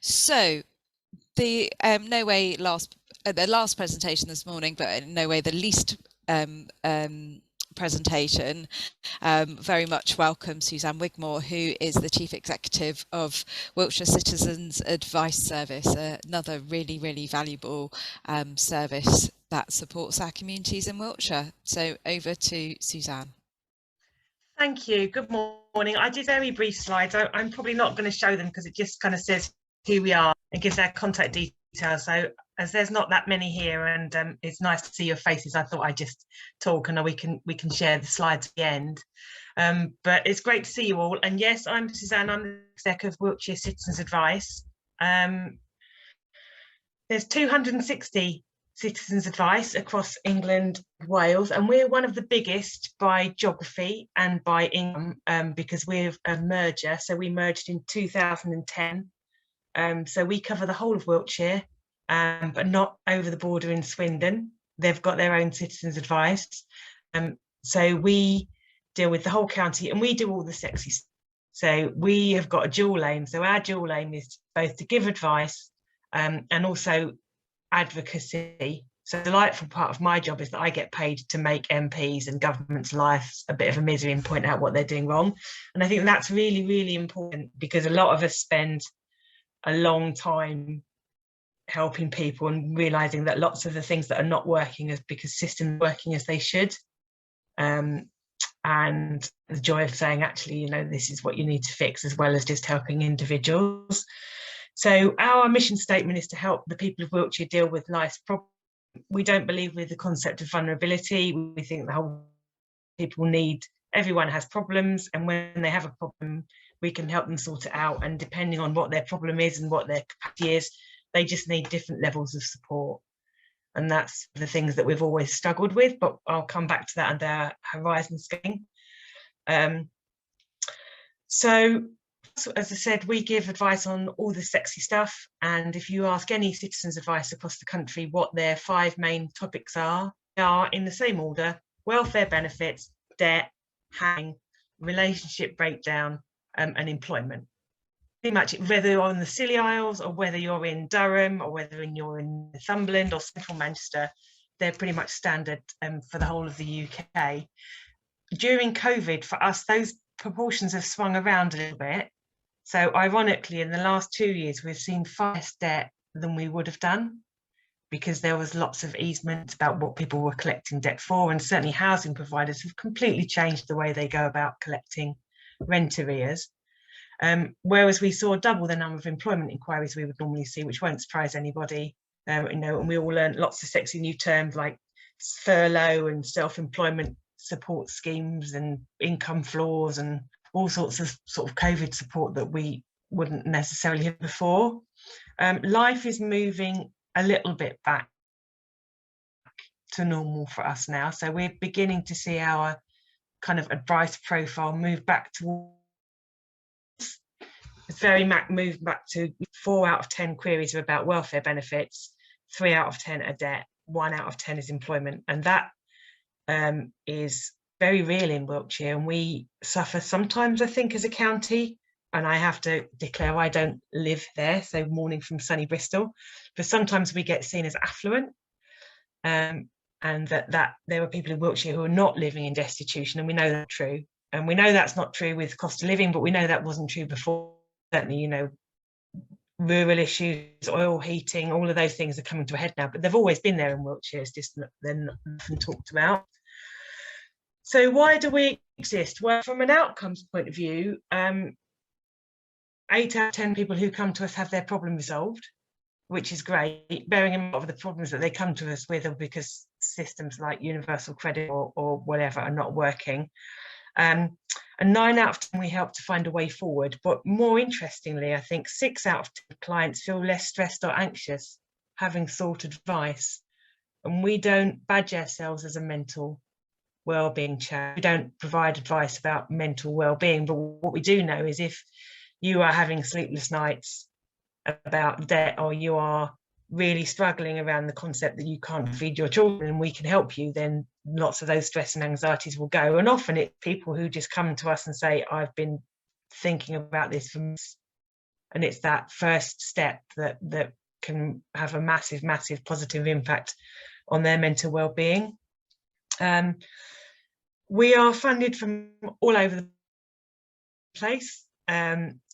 So the the last presentation this morning, but in no way the least presentation, very much welcome Suzanne Wigmore, who is the Chief Executive of Wiltshire Citizens Advice Service, another really valuable service that supports our communities in Wiltshire. So over to Suzanne. Thank you. Good morning. I did very brief slides. I'm probably not going to show them because it just kind of says who we are and gives our contact details. So as there's not that many here, and it's nice to see your faces, I thought I'd just talk and we can share the slides at the end. But it's great to see you all. And yes, I'm Suzanne. I'm the exec of Wiltshire Citizens Advice. There's 260 Citizens Advice across England, Wales, and we're one of the biggest by geography and by income because we're a merger. So we merged in 2010. So we cover the whole of Wiltshire, but not over the border in Swindon. They've got their own Citizens Advice. So we deal with the whole county and we do all the sexy stuff. So we have got a dual aim. So our dual aim is both to give advice and also advocacy. So the delightful part of my job is that I get paid to make MPs and government's lives a bit of a misery and point out what they're doing wrong. And I think that's really important because a lot of us spend a long time helping people and realizing that lots of the things that are not working is because systems are working as they should. And the joy of saying, actually, you know, this is what you need to fix, as well as just helping individuals. So our mission statement is to help the people of Wiltshire deal with life's problems. We don't believe with the concept of vulnerability. We think the whole everyone has problems, and when they have a problem, we can help them sort it out. And depending on what their problem is and what their capacity is, they just need different levels of support. And that's the things that we've always struggled with, but I'll come back to that under our horizon scheme. So as I said, we give advice on all the sexy stuff. And if you ask any citizens advice across the country what their 5 main topics are, they are in the same order: welfare benefits, debt, housing, relationship breakdown, and employment. Pretty much, whether you're on the Scilly Isles or whether you're in Durham or whether you're in Northumberland or central Manchester, they're pretty much standard for the whole of the UK. During COVID, for us, those proportions have swung around a little bit. So ironically, in the last 2 years, we've seen far less debt than we would have done because there was lots of easement about what people were collecting debt for, and certainly housing providers have completely changed the way they go about collecting rent arrears. Whereas we saw double the number of employment inquiries we would normally see, which won't surprise anybody. You know, and we all learned lots of sexy new terms like furlough and self-employment support schemes and income floors and all sorts of sort of COVID support that we wouldn't necessarily have before. Life is moving a little bit back to normal for us now. So we're beginning to see our kind of advice profile move back towards, it's very moved back to 4 out of 10 queries are about welfare benefits, 3 out of 10 are debt, 1 out of 10 is employment. And that is very real in Wiltshire, and we suffer sometimes, I think, as a county, and I have to declare I don't live there, so morning from sunny Bristol, but sometimes we get seen as affluent, and that there are people in Wiltshire who are not living in destitution, and we know that's true, and we know that's not true with cost of living, but we know that wasn't true before. Certainly, you know, rural issues, oil heating, all of those things are coming to a head now, but they've always been there in Wiltshire. It's just they're not often talked about. So why do we exist? Well, from an outcomes point of view, 8 out of 10 people who come to us have their problem resolved, which is great, bearing in mind the problems that they come to us with are because systems like universal credit or whatever are not working. And 9 out of 10 we help to find a way forward. But more interestingly, I think 6 out of 10 clients feel less stressed or anxious having sought advice. And we don't badge ourselves as a mental well-being chat. We don't provide advice about mental well-being, but what we do know is if you are having sleepless nights about debt, or you are really struggling around the concept that you can't feed your children and we can help you, then lots of those stress and anxieties will go. And often it's people who just come to us and say, I've been thinking about this for months And it's that first step that can have a massive positive impact on their mental well-being. We are funded from all over the place.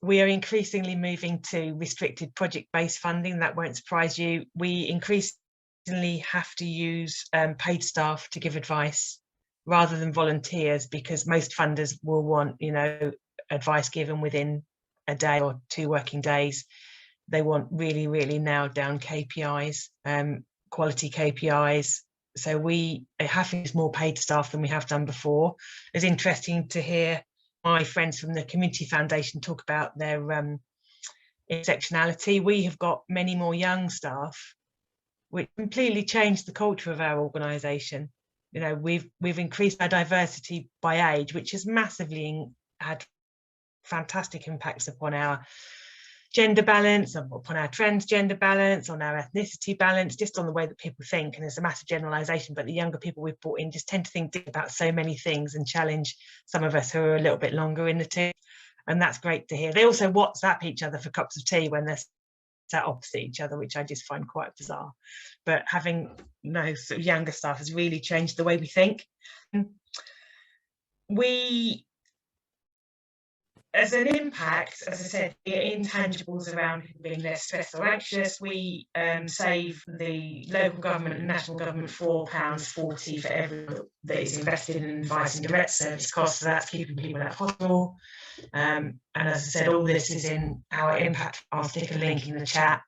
We are increasingly moving to restricted project-based funding. That won't surprise you. We increasingly have to use paid staff to give advice rather than volunteers, because most funders will want, you know, advice given within a day or 2 working days. They want really nailed down KPIs, quality KPIs. So we have to use more paid staff than we have done before. It's interesting to hear my friends from the Community Foundation talk about their intersectionality. We have got many more young staff, which completely changed the culture of our organisation. You know, we've increased our diversity by age, which has massively had fantastic impacts upon our gender balance, upon our transgender balance, on our ethnicity balance, just on the way that people think. And there's a massive generalisation, but the younger people we've brought in just tend to think about so many things and challenge some of us who are a little bit longer in the tooth. And that's great to hear. They also WhatsApp each other for cups of tea when they're sat opposite each other, which I just find quite bizarre. But having, you know, sort of younger staff has really changed the way we think. We, as an impact, as I said, the intangibles around people being less stressed or anxious, we save the local government and national government £4.40 for everyone that is invested in advice and direct service costs. So that's keeping people out of hospital. And as I said, all this is in our impact. I'll stick a link in the chat.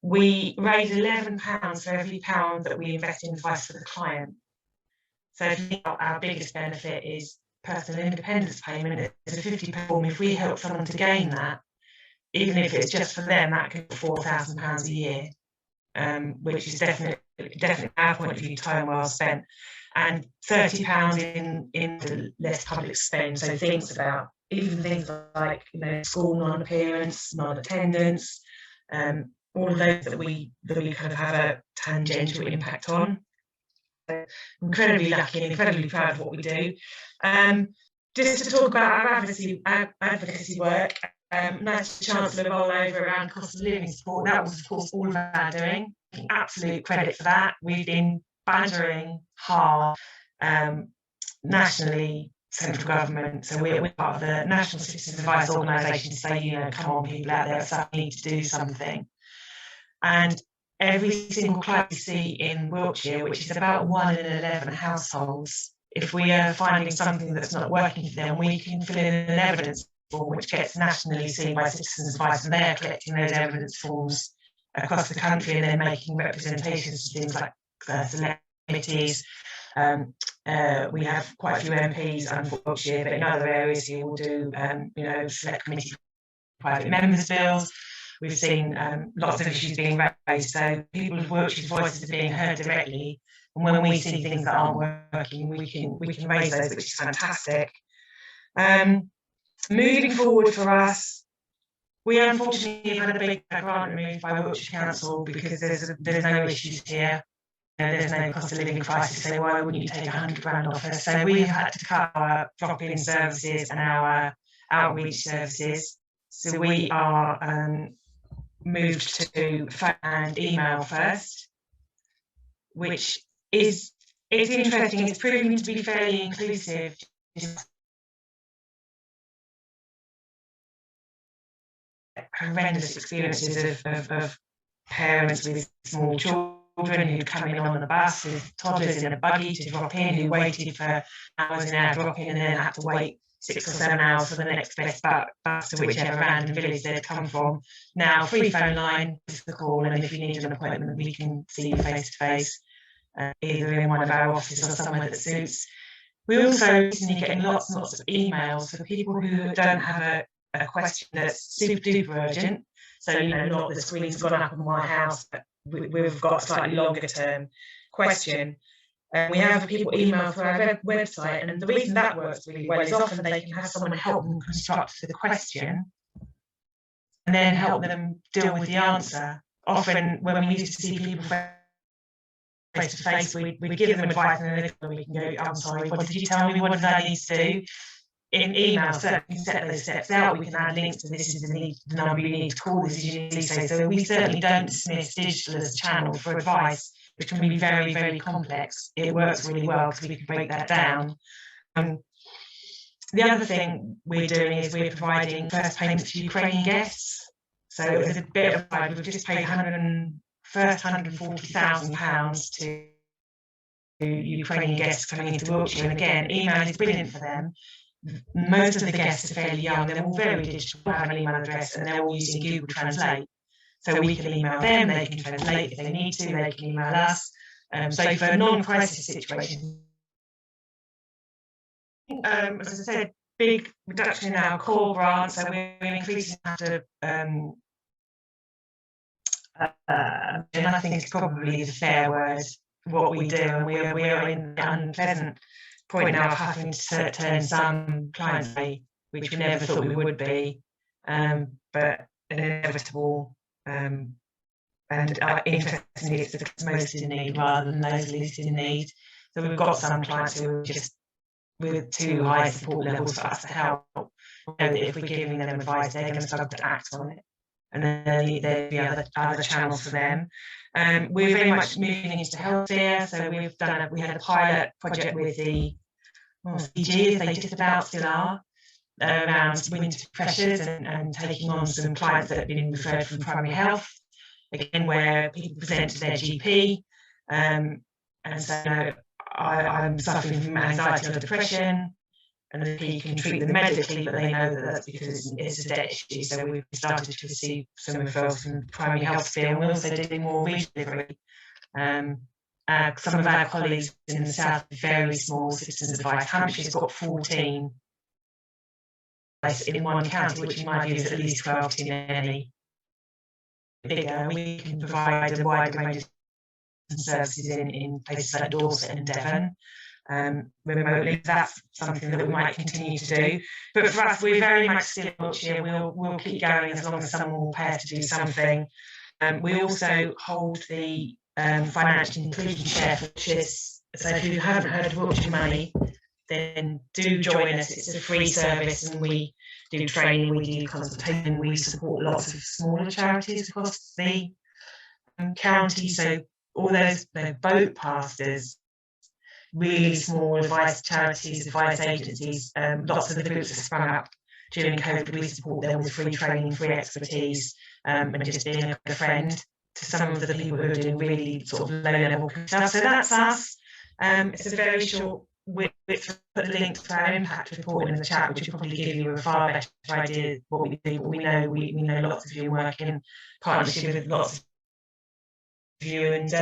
We raise £11 for every pound that we invest in advice for the client. So if you think our biggest benefit is personal independence payment, is a £50 form. If we help someone to gain that, even if it's just for them, that could be £4,000 a year, which is definitely our point of view time well spent. And £30 in the less public spend. So things about even things like, you know, school non-appearance, non-attendance, all of those that we kind of have a tangential impact on. So incredibly lucky and incredibly proud of what we do. Just to talk about our advocacy work, nice chance to roll over around cost of living support. That was, of course, all of our doing. Absolute credit for that. We've been badgering hard nationally, central government. So we're part of the National Citizens Advice Organisation to say, you know, come on, people out there, so we need to do something. And every single client we see in Wiltshire, which is about 1 in 11 households, if we are finding something that's not working for them, we can fill in an evidence form which gets nationally seen by Citizens Advice, and they're collecting those evidence forms across the country and then making representations to things like select committees. We have quite a few MPs in Wiltshire, but in other areas you will do, you know, select committee private members' bills. We've seen lots of issues being raised, so people of Wiltshire's voices are being heard directly. And when we see things that aren't working, we can raise those, which is fantastic. Moving forward for us, we unfortunately have had a big grant removed by Wiltshire Council because there's no issues here. You know, there's no cost of living crisis, so why wouldn't you take £100 off us? So we have had to cut our drop-in services and our outreach services. So we are moved to phone and email first, which is interesting. It's proving to be fairly inclusive. Horrendous experiences of parents with small children who come in on the bus with toddlers in a buggy to drop in, who waited for hours in our drop-in and then had to wait 6 or 7 hours for the next best bus to whichever random village they'd come from. Now, free phone line, just the call, and if you need an appointment, we can see you face to face, either in one of our offices or somewhere that suits. We're also recently getting lots and lots of emails for people who don't have a question that's super duper urgent. So, you know, not the screen's gone up in my house, but we've got a slightly longer term question. We have people email through our website, and the reason that works really well is often they can have someone help them construct the question and then help them deal with the answer. Often when we used to see people face to face, we give them advice and then we can go, I'm sorry, what did you tell me, what did I need to do? in email, so we can set those steps out. We can add links to this is the number you need to call, this is your say. So we certainly don't dismiss digital as a channel for advice, which can be very, very complex. It works really well because we can break that down. The other thing we're doing is we're providing first payments to Ukrainian guests. So as a bit of a we've just paid £140,000 to Ukrainian guests coming into Wiltshire. And again, email is brilliant for them. Most of the guests are fairly young, they're all very digital, have an email address, and they're all using Google Translate. So we can email them, they can translate if they need to, they can email us. So for non-crisis situations, as I said, big reduction in our core grant, so we're increasing after, and I think it's probably the fair word, what we do, and we are in the unpleasant point now of having to turn some clients away, which we never thought we would be, but an inevitable, and interestingly, it's the most in need rather than those least in need. So we've got some clients who are just with too high support levels for us to help. We know that if we're giving them advice, they're going to struggle to act on it, and then there'll be other channels for them. We're very much moving into healthcare, so we had a pilot project with the CG, as they just about still are, around winter pressures and taking on some clients that have been referred from primary health, again where people present to their GP, and so I'm suffering from anxiety or depression, and the GP can treat them medically, but they know that that's because it's a debt issue. So we've started to receive some referrals from the primary health sphere, and we're also doing more regional delivery. Some of our colleagues in the south are very small citizens advice. Hampshire's got 14 in one county, which in my view is at least 12 too many. Bigger, we can provide a wide range of services in places like Dorset and Devon, remotely. That's something that we might continue to do. But for us, we're very much still in Wiltshire. We'll keep going as long as someone will pay us to do something. We also hold the financial inclusion share for Wiltshire. So if you haven't heard of Wiltshire Money, then do join us. It's a free service, and we do training, we do consultation, we support lots of smaller charities across the county. So all those boat pastors, really small advice charities, advice agencies, lots of the groups that sprung up during COVID, we support them with free training, free expertise, and just being a friend to some of the people who are doing really sort of low-level stuff. So that's us. It's a very short width. Put the link to our impact report in the chat, which will probably give you a far better idea of what we do. But we know lots of you work in partnership with lots of you, and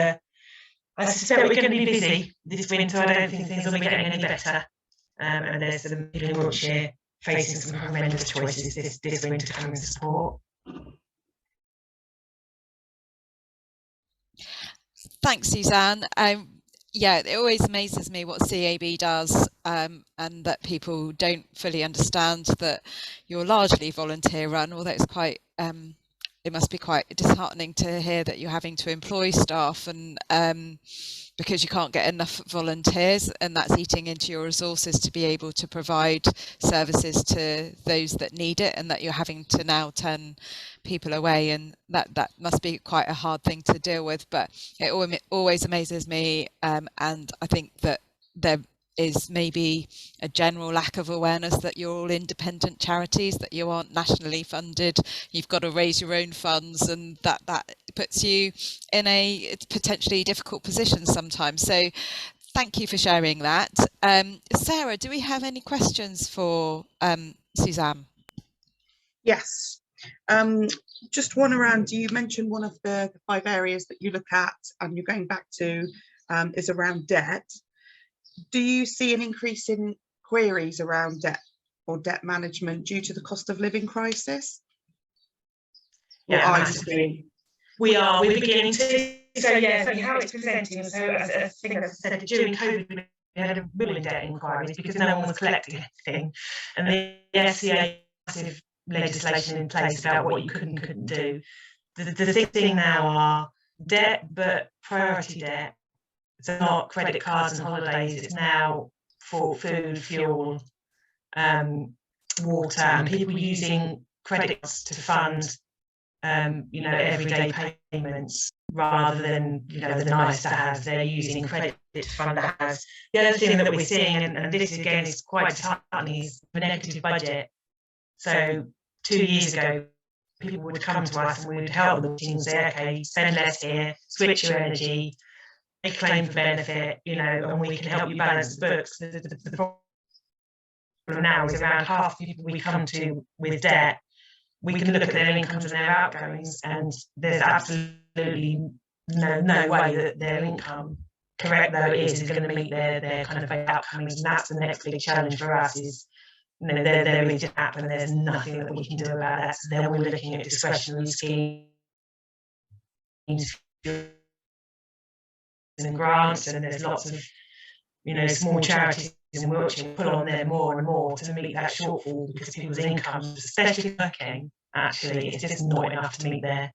I suspect we're going to be busy this winter. I don't think things will be getting any better, and there's some people in Wiltshire facing some horrendous choices this winter coming to support. Thanks, Suzanne. Yeah, it always amazes me what CAB does, and that people don't fully understand that you're largely volunteer run, although it's quite it must be quite disheartening to hear that you're having to employ staff, and because you can't get enough volunteers, and that's eating into your resources to be able to provide services to those that need it, and that you're having to now turn people away, and that must be quite a hard thing to deal with. But it always amazes me, and I think that there is maybe a general lack of awareness that you're all independent charities, that you aren't nationally funded, you've got to raise your own funds, and that puts you in a potentially difficult position sometimes. So thank you for sharing that. Sarah, do we have any questions for Suzanne? Yes, just one around, you mentioned one of the 5 areas that you look at and you're going back to is around debt. Do you see an increase in queries around debt or debt management due to the cost of living crisis? Yeah, we're beginning to. So yeah, so how it's presenting. So as I think I said, during COVID, we had a real debt inquiries because no one was collecting anything, and the FCA massive legislation in place about what you could and couldn't do. The thing now are debt, but priority debt. So not credit cards and holidays, it's now for food, fuel, water, and people using credit cards to fund everyday payments rather than the nice to have. They're using credit to fund the house. The other thing that we're seeing, and this again is quite disheartening, is the negative budget. So 2 years ago, people would come to us and we would help them and say, okay, spend less here, switch your energy, make claim for benefit, and we can help you balance the books. The problem now is around half the people we come to with debt, we can look at their incomes and their outgoings, and there's absolutely no way that their income, correct though it is going to meet their kind of outcomes. And that's the next big challenge for us is, there is a gap and there's nothing that we can do about that. So then we're looking at discretionary schemes and grants, and there's lots of small charities in Wiltshire put on there more and more to meet that shortfall, because people's incomes, especially working, actually it's just not enough to meet their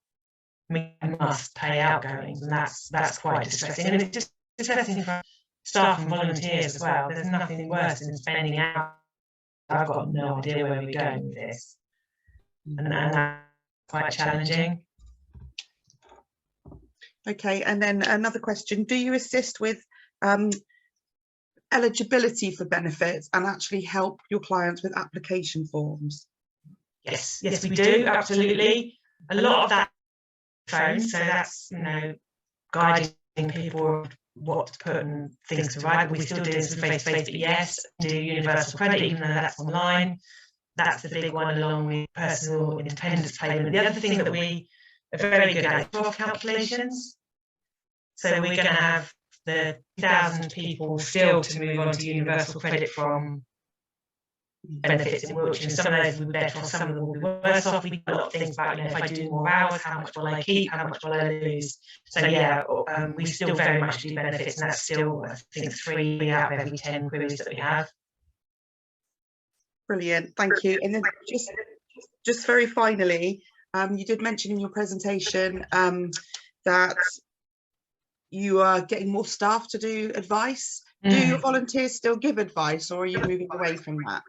must pay outgoings, and that's quite distressing. And it's just distressing for staff and volunteers as well. There's nothing worse than spending out. I've got no idea where we're going with this, and that's quite challenging. Okay, and then another question: do you assist with eligibility for benefits and actually help your clients with application forms? Yes, we do, absolutely. A lot of that phone, so that's guiding people what to put and things to write. We're still doing some face-to-face, but yes, do universal credit, even though that's online. That's the big one, along with personal independence payment. The other thing that we are very good at is drop calculations. So we're going to have the 1,000 people still to move on to universal credit from benefits in Wiltshire, and some of those will be better off, some of them will be worse off. We do a lot of things about, if I do more hours, how much will I keep, how much will I lose? So yeah, we still very much do benefits, and that's still, I think, 3 out of every 10 queries that we have. Brilliant, thank you. And then just very finally, you did mention in your presentation that you are getting more staff to do advice. Do your volunteers still give advice, or are you moving away from that?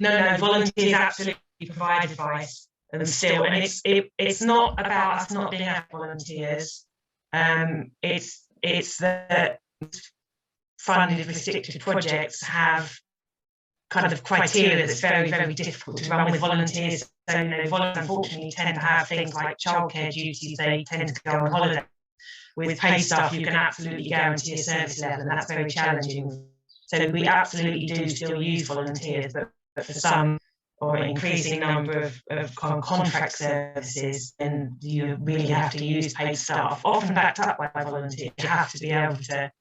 No, volunteers absolutely provide advice, and still, and it's not about us not being able volunteers. It's that funded restricted projects have kind of criteria that's very, very difficult to run with volunteers. So volunteers unfortunately tend to have things like childcare duties. They tend to go on holiday. With paid staff, you can absolutely guarantee a service level, and that's very challenging. So we absolutely do still use volunteers, but for some or an increasing number of contract services, then you really have to use paid staff, often backed up by volunteers. You have to be able to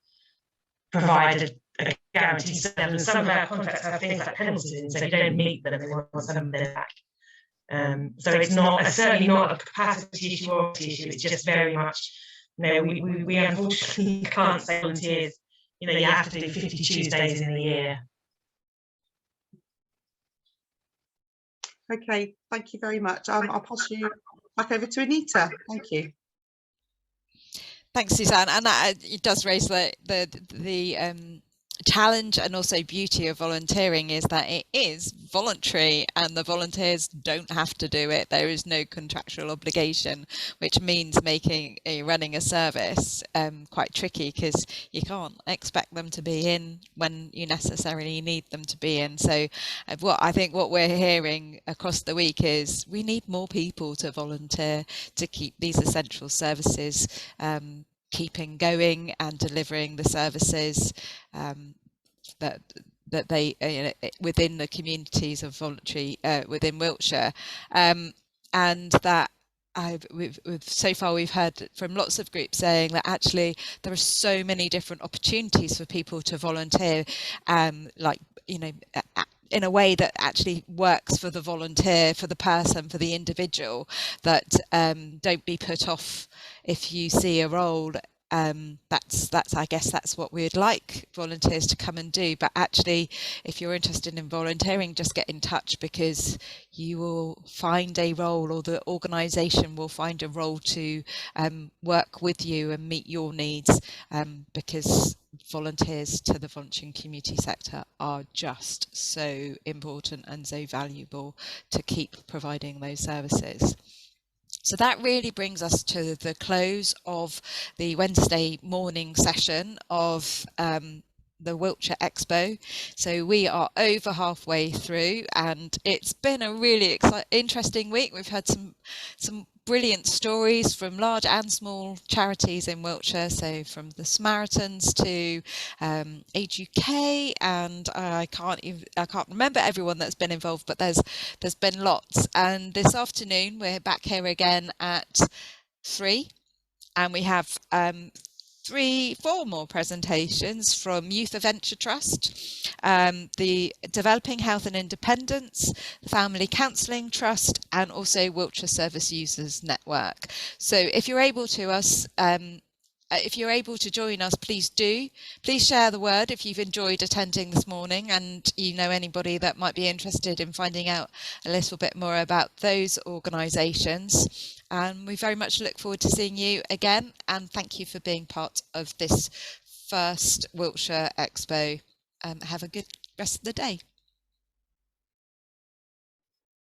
provide a guaranteed level, and some of our contracts have things like penalties in, so if you don't meet them, they want some of them back. So it's certainly not a capacity issue or issue, it's just very much, we unfortunately can't say volunteers, you have to do 50 Tuesdays in the year. Okay, thank you very much. I'll pass you back over to Anita. Thank you. Thanks, Suzanne. And that it does raise the challenge and also beauty of volunteering, is that it is voluntary and the volunteers don't have to do it. There is no contractual obligation, which means making running a service quite tricky, because you can't expect them to be in when you necessarily need them to be in. So what we're hearing across the week is we need more people to volunteer to keep these essential services keeping going and delivering the services that they within the communities of voluntary within Wiltshire, and that so far we've heard from lots of groups saying that actually there are so many different opportunities for people to volunteer, in a way that actually works for the volunteer, for the person, for the individual, that don't be put off if you see a role. I guess that's what we'd like volunteers to come and do. But actually, if you're interested in volunteering, just get in touch, because you will find a role, or the organisation will find a role to work with you and meet your needs, because volunteers to the volunteering community sector are just so important and so valuable to keep providing those services. So that really brings us to the close of the Wednesday morning session of the Wiltshire Expo. So we are over halfway through, and it's been a really interesting week. We've had some brilliant stories from large and small charities in Wiltshire, so from the Samaritans to Age UK, and I can't remember everyone that's been involved, but there's been lots. And this afternoon we're back here again at 3, and we have 4 more presentations from Youth Adventure Trust, the Developing Health and Independence, the Family Counselling Trust, and also Wiltshire Service Users Network. So if you're able to join us, please share the word if you've enjoyed attending this morning and you know anybody that might be interested in finding out a little bit more about those organisations. And we very much look forward to seeing you again, and thank you for being part of this first Wiltshire Expo. Have a good rest of the day.